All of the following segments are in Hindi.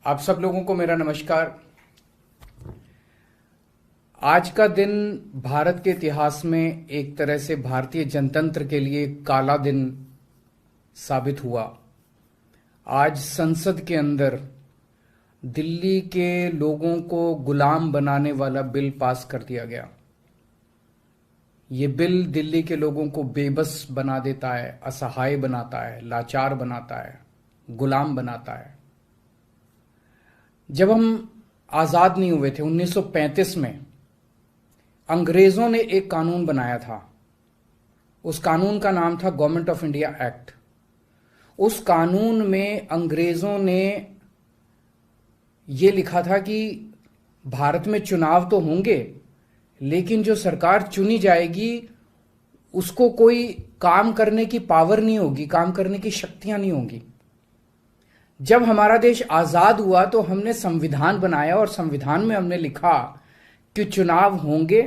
आप सब लोगों को मेरा नमस्कार। आज का दिन भारत के इतिहास में एक तरह से भारतीय जनतंत्र के लिए काला दिन साबित हुआ। आज संसद के अंदर दिल्ली के लोगों को गुलाम बनाने वाला बिल पास कर दिया गया। ये बिल दिल्ली के लोगों को बेबस बना देता है, असहाय बनाता है, लाचार बनाता है, गुलाम बनाता है। जब हम आजाद नहीं हुए थे 1935 में, अंग्रेजों ने एक कानून बनाया था। उस कानून का नाम था गवर्नमेंट ऑफ इंडिया एक्ट। उस कानून में अंग्रेजों ने यह लिखा था कि भारत में चुनाव तो होंगे, लेकिन जो सरकार चुनी जाएगी उसको कोई काम करने की पावर नहीं होगी, काम करने की शक्तियां नहीं होंगी। जब हमारा देश आजाद हुआ तो हमने संविधान बनाया और संविधान में हमने लिखा कि चुनाव होंगे,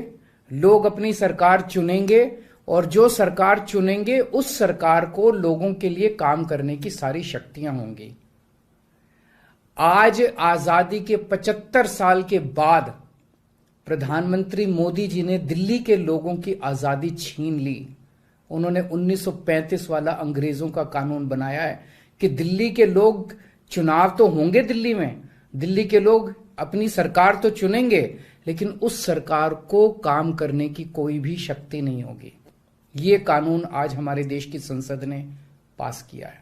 लोग अपनी सरकार चुनेंगे और जो सरकार चुनेंगे उस सरकार को लोगों के लिए काम करने की सारी शक्तियां होंगी। आज आजादी के 75 साल के बाद प्रधानमंत्री मोदी जी ने दिल्ली के लोगों की आजादी छीन ली। उन्होंने 1935 वाला अंग्रेजों का कानून बनाया है कि दिल्ली के लोग, चुनाव तो होंगे दिल्ली में, दिल्ली के लोग अपनी सरकार तो चुनेंगे, लेकिन उस सरकार को काम करने की कोई भी शक्ति नहीं होगी। ये कानून आज हमारे देश की संसद ने पास किया है।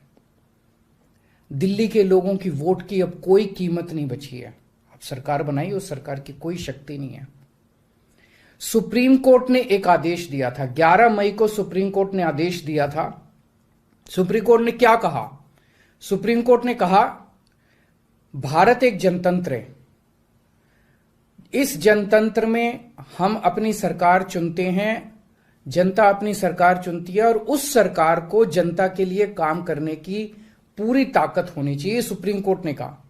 दिल्ली के लोगों की वोट की अब कोई कीमत नहीं बची है। अब सरकार बनाई, उस सरकार की कोई शक्ति नहीं है। सुप्रीम कोर्ट ने एक आदेश दिया था, 11 मई को सुप्रीम कोर्ट ने आदेश दिया था। सुप्रीम कोर्ट ने क्या कहा? सुप्रीम कोर्ट ने कहा भारत एक जनतंत्र है। इस जनतंत्र में हम अपनी सरकार चुनते हैं, जनता अपनी सरकार चुनती है और उस सरकार को जनता के लिए काम करने की पूरी ताकत होनी चाहिए, सुप्रीम कोर्ट ने कहा।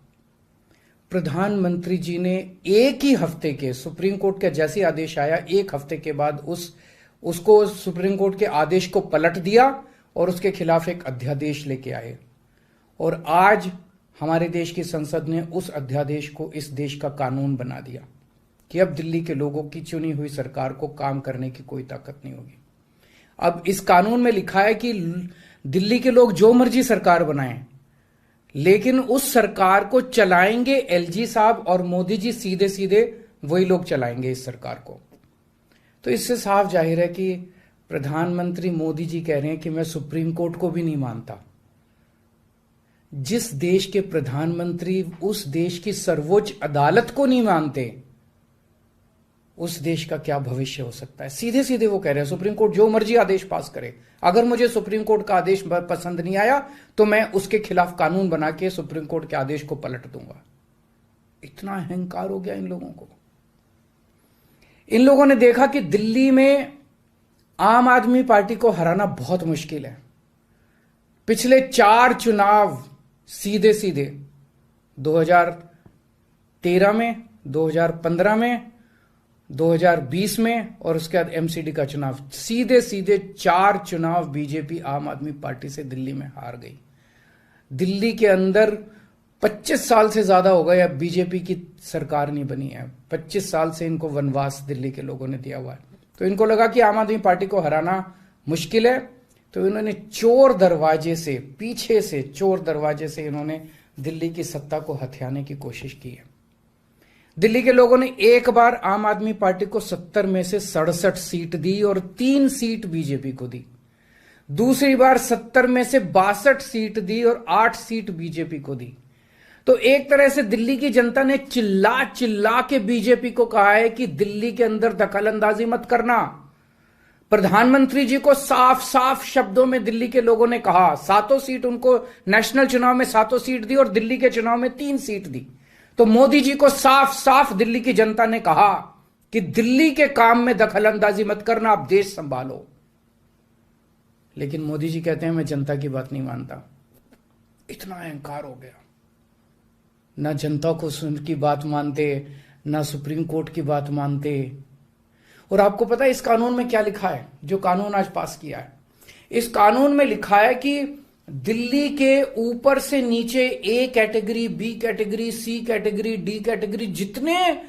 प्रधानमंत्री जी ने एक ही हफ्ते के, सुप्रीम कोर्ट का जैसे आदेश आया, एक हफ्ते के बाद उसको सुप्रीम कोर्ट के आदेश को पलट दिया और उसके खिलाफ एक अध्यादेश लेके आए। और आज हमारे देश की संसद ने उस अध्यादेश को इस देश का कानून बना दिया कि अब दिल्ली के लोगों की चुनी हुई सरकार को काम करने की कोई ताकत नहीं होगी। अब इस कानून में लिखा है कि दिल्ली के लोग जो मर्जी सरकार बनाएं, लेकिन उस सरकार को चलाएंगे एलजी साहब और मोदी जी, सीधे सीधे वही लोग चलाएंगे इस सरकार को। तो इससे साफ जाहिर है कि प्रधानमंत्री मोदी जी कह रहे हैं कि मैं सुप्रीम कोर्ट को भी नहीं मानता। जिस देश के प्रधानमंत्री उस देश की सर्वोच्च अदालत को नहीं मानते, उस देश का क्या भविष्य हो सकता है? सीधे सीधे वो कह रहे हैं सुप्रीम कोर्ट जो मर्जी आदेश पास करे, अगर मुझे सुप्रीम कोर्ट का आदेश पसंद नहीं आया तो मैं उसके खिलाफ कानून बना के सुप्रीम कोर्ट के आदेश को पलट दूंगा। इतना अहंकार हो गया इन लोगों को। इन लोगों ने देखा कि दिल्ली में आम आदमी पार्टी को हराना बहुत मुश्किल है। पिछले 4 चुनाव सीधे सीधे 2013 में, 2015 में, 2020 में और उसके बाद एमसीडी का चुनाव, सीधे सीधे 4 चुनाव बीजेपी आम आदमी पार्टी से दिल्ली में हार गई। दिल्ली के अंदर 25 साल से ज्यादा हो गए अब बीजेपी की सरकार नहीं बनी है। 25 साल से इनको वनवास दिल्ली के लोगों ने दिया हुआ है। तो इनको लगा कि आम आदमी पार्टी को हराना मुश्किल है, तो इन्होंने चोर दरवाजे से, पीछे से चोर दरवाजे से इन्होंने दिल्ली की सत्ता को हथियाने की कोशिश की है। दिल्ली के लोगों ने एक बार आम आदमी पार्टी को 70 में से 67 सीट दी और 3 सीट बीजेपी को दी। दूसरी बार 70 में से 62 सीट दी और 8 सीट बीजेपी को दी। तो एक तरह से दिल्ली की जनता ने चिल्ला चिल्ला के बीजेपी को कहा है कि दिल्ली के अंदर दखलंदाजी मत करना। प्रधानमंत्री जी को साफ साफ शब्दों में दिल्ली के लोगों ने कहा, 7 सीट उनको नेशनल चुनाव में 7 सीट दी और दिल्ली के चुनाव में 3 सीट दी। तो मोदी जी को साफ साफ दिल्ली की जनता ने कहा कि दिल्ली के काम में दखलंदाजी मत करना, आप देश संभालो। लेकिन मोदी जी कहते हैं मैं जनता की बात नहीं मानता। इतना अहंकार हो गया, ना जनता को की बात मानते, ना सुप्रीम कोर्ट की बात मानते। और आपको पता है इस कानून में क्या लिखा है, जो कानून आज पास किया है? इस कानून में लिखा है कि दिल्ली के ऊपर से नीचे A category, B category, C category, D category, जितने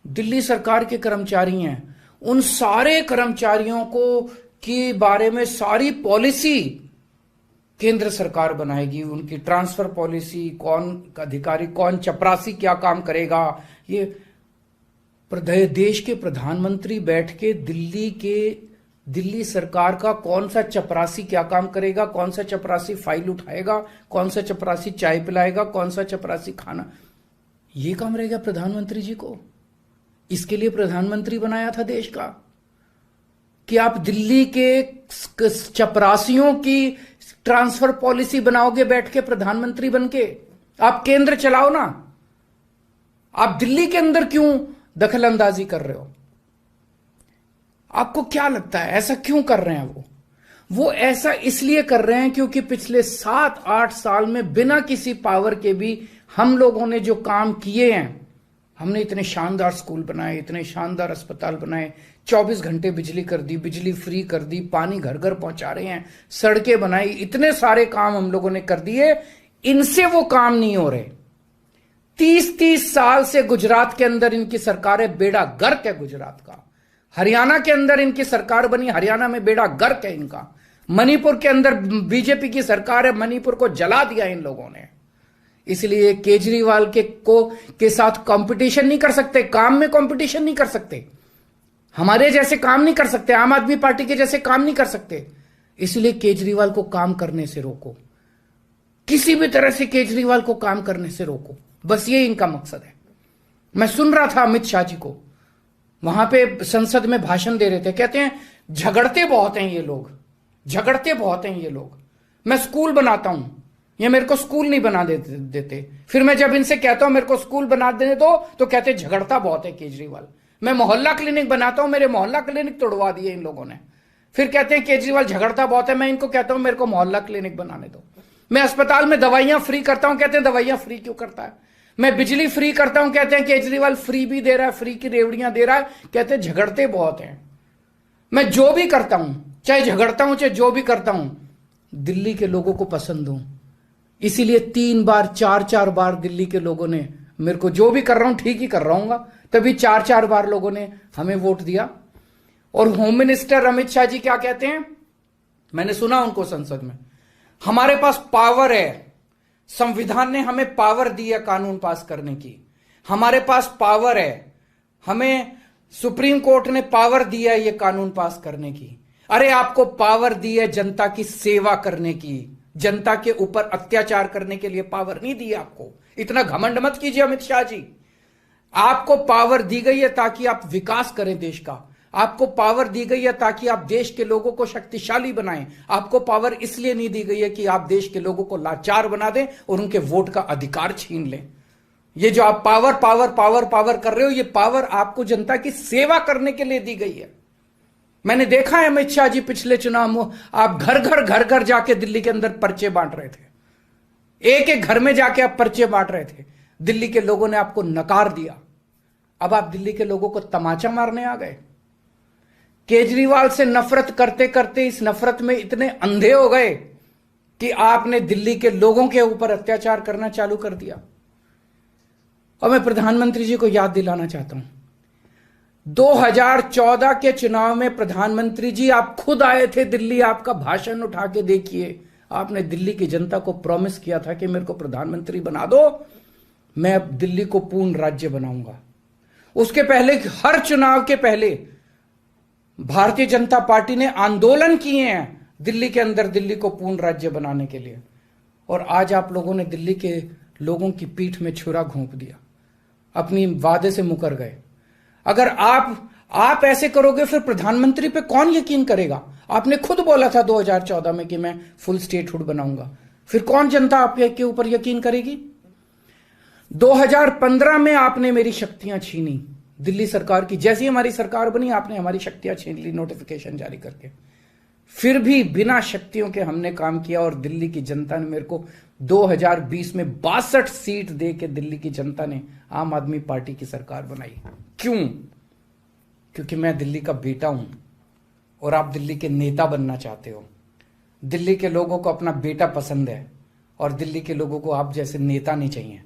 दिल्ली सरकार के कर्मचारी हैं, उन सारे कर्मचारियों को के बारे में सारी पॉलिसी केंद्र सरकार बनाएगी। उनकी ट्रांसफर पॉलिसी, कौन अधिकारी, कौन चपरासी क्या काम करेगा, ये देश के प्रधानमंत्री बैठ के दिल्ली सरकार का कौन सा चपरासी क्या काम करेगा, कौन सा चपरासी फाइल उठाएगा, कौन सा चपरासी चाय पिलाएगा, कौन सा चपरासी खाना, ये काम रहेगा प्रधानमंत्री जी को। इसके लिए प्रधानमंत्री बनाया था देश का कि आप दिल्ली के चपरासियों की ट्रांसफर पॉलिसी बनाओगे बैठ के प्रधानमंत्री बनके। आप केंद्र चलाओ ना, आप दिल्ली के अंदर क्यों दखल अंदाजी कर रहे हो? आपको क्या लगता है ऐसा क्यों कर रहे हैं? वो ऐसा इसलिए कर रहे हैं क्योंकि पिछले 7-8 साल में बिना किसी पावर के भी हम लोगों ने जो काम किए हैं, हमने इतने शानदार स्कूल बनाए, इतने शानदार अस्पताल बनाए, 24 घंटे बिजली कर दी, बिजली फ्री कर दी, पानी घर घर पहुंचा रहे हैं, सड़कें बनाई, इतने सारे काम हम लोगों ने कर दिए। इनसे वो काम नहीं हो रहे। 30-30 साल से गुजरात के अंदर इनकी सरकार है, बेड़ा गर्क है गुजरात का। हरियाणा के अंदर इनकी सरकार बनी, हरियाणा में बेड़ा गर्क है इनका। मणिपुर के अंदर बीजेपी की सरकार है, मणिपुर को जला दिया इन लोगों ने। इसलिए केजरीवाल के साथ कंपटीशन नहीं कर सकते, काम में कंपटीशन नहीं कर सकते, हमारे जैसे काम नहीं कर सकते, आम आदमी पार्टी के जैसे काम नहीं कर सकते। इसलिए केजरीवाल को काम करने से रोको, किसी भी तरह से केजरीवाल को काम करने से रोको, बस ये इनका मकसद है। मैं सुन रहा था अमित शाह जी को, वहां पे संसद में भाषण दे रहे थे, कहते हैं झगड़ते बहुत हैं ये लोग, झगड़ते बहुत हैं ये लोग। मैं स्कूल बनाता हूं, ये मेरे को स्कूल नहीं बना देते। फिर मैं जब इनसे कहता हूं मेरे को स्कूल बना देने दो, तो कहते हैं झगड़ता बहुत है केजरीवाल। मैं मोहल्ला क्लिनिक बनाता हूं, मेरे मोहल्ला क्लिनिक तोड़वा दिए इन लोगों ने। फिर कहते हैं केजरीवाल झगड़ता बहुत है। मैं इनको कहता हूं मेरे को मोहल्ला क्लिनिक बनाने दो। मैं अस्पताल में दवाइयां फ्री करता हूं, कहते हैं दवाइयां फ्री क्यों करता है। मैं बिजली फ्री करता हूं, कहते हैं केजरीवाल फ्री भी दे रहा है, फ्री की रेवड़ियां दे रहा है, कहते हैं झगड़ते बहुत हैं। मैं जो भी करता हूं, चाहे झगड़ता हूं चाहे जो भी करता हूं, दिल्ली के लोगों को पसंद हूं। इसीलिए 3 बार 4 बार दिल्ली के लोगों ने मेरे को, जो भी कर रहा हूं ठीक ही कर रहा हूं, तभी 4 बार लोगों ने हमें वोट दिया। और होम मिनिस्टर अमित शाह जी क्या कहते हैं, मैंने सुना उनको संसद में, हमारे पास पावर है, संविधान ने हमें पावर दी है कानून पास करने की, हमारे पास पावर है, हमें सुप्रीम कोर्ट ने पावर दी है ये कानून पास करने की। अरे आपको पावर दी है जनता की सेवा करने की, जनता के ऊपर अत्याचार करने के लिए पावर नहीं दी है आपको। इतना घमंड मत कीजिए अमित शाह जी। आपको पावर दी गई है ताकि आप विकास करें देश का, आपको पावर दी गई है ताकि आप देश के लोगों को शक्तिशाली बनाएं। आपको पावर इसलिए नहीं दी गई है कि आप देश के लोगों को लाचार बना दें और उनके वोट का अधिकार छीन लें। ये जो आप पावर पावर पावर पावर कर रहे हो, ये पावर आपको जनता की सेवा करने के लिए दी गई है। मैंने देखा है अमित शाह जी पिछले चुनाव में आप घर घर जाके दिल्ली के अंदर पर्चे बांट रहे थे, एक एक घर में जाके आप पर्चे बांट रहे थे। दिल्ली के लोगों ने आपको नकार दिया। अब आप दिल्ली के लोगों को तमाचा मारने आ गए। केजरीवाल से नफरत करते करते इस नफरत में इतने अंधे हो गए कि आपने दिल्ली के लोगों के ऊपर अत्याचार करना चालू कर दिया। और मैं प्रधानमंत्री जी को याद दिलाना चाहता हूं, 2014 के चुनाव में प्रधानमंत्री जी आप खुद आए थे दिल्ली, आपका भाषण उठा के देखिए। आपने दिल्ली की जनता को प्रॉमिस किया था कि मेरे को प्रधानमंत्री बना दो, मैं अब दिल्ली को पूर्ण राज्य बनाऊंगा। उसके पहले, हर चुनाव के पहले भारतीय जनता पार्टी ने आंदोलन किए हैं दिल्ली के अंदर दिल्ली को पूर्ण राज्य बनाने के लिए। और आज आप लोगों ने दिल्ली के लोगों की पीठ में छुरा घोंप दिया, अपनी वादे से मुकर गए। अगर आप ऐसे करोगे फिर प्रधानमंत्री पे कौन यकीन करेगा? आपने खुद बोला था 2014 में कि मैं फुल स्टेटहुड बनाऊंगा, फिर कौन जनता आपके ऊपर यकीन करेगी? 2015 में आपने मेरी शक्तियां छीनी दिल्ली सरकार की, जैसी हमारी सरकार बनी आपने हमारी शक्तियां छीन ली नोटिफिकेशन जारी करके। फिर भी बिना शक्तियों के हमने काम किया और दिल्ली की जनता ने मेरे को 2020 में 62 सीट दे के दिल्ली की जनता ने आम आदमी पार्टी की सरकार बनाई। क्यों? क्योंकि मैं दिल्ली का बेटा हूं और आप दिल्ली के नेता बनना चाहते हो। दिल्ली के लोगों को अपना बेटा पसंद है और दिल्ली के लोगों को आप जैसे नेता नहीं चाहिए।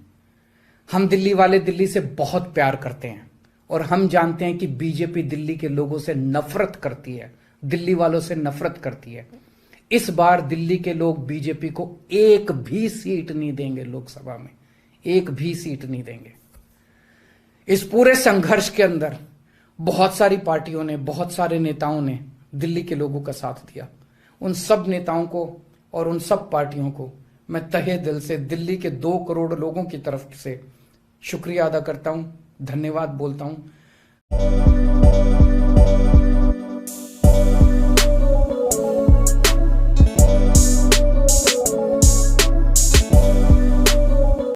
हम दिल्ली वाले दिल्ली से बहुत प्यार करते हैं और हम जानते हैं कि बीजेपी दिल्ली के लोगों से नफरत करती है, दिल्ली वालों से नफरत करती है। इस बार दिल्ली के लोग बीजेपी को एक भी सीट नहीं देंगे, लोकसभा में एक भी सीट नहीं देंगे। इस पूरे संघर्ष के अंदर बहुत सारी पार्टियों ने, बहुत सारे नेताओं ने दिल्ली के लोगों का साथ दिया। उन सब नेताओं को और उन सब पार्टियों को मैं तहे दिल से दिल्ली के 2 करोड़ लोगों की तरफ से शुक्रिया अदा करता हूं, धन्यवाद बोलता हूं।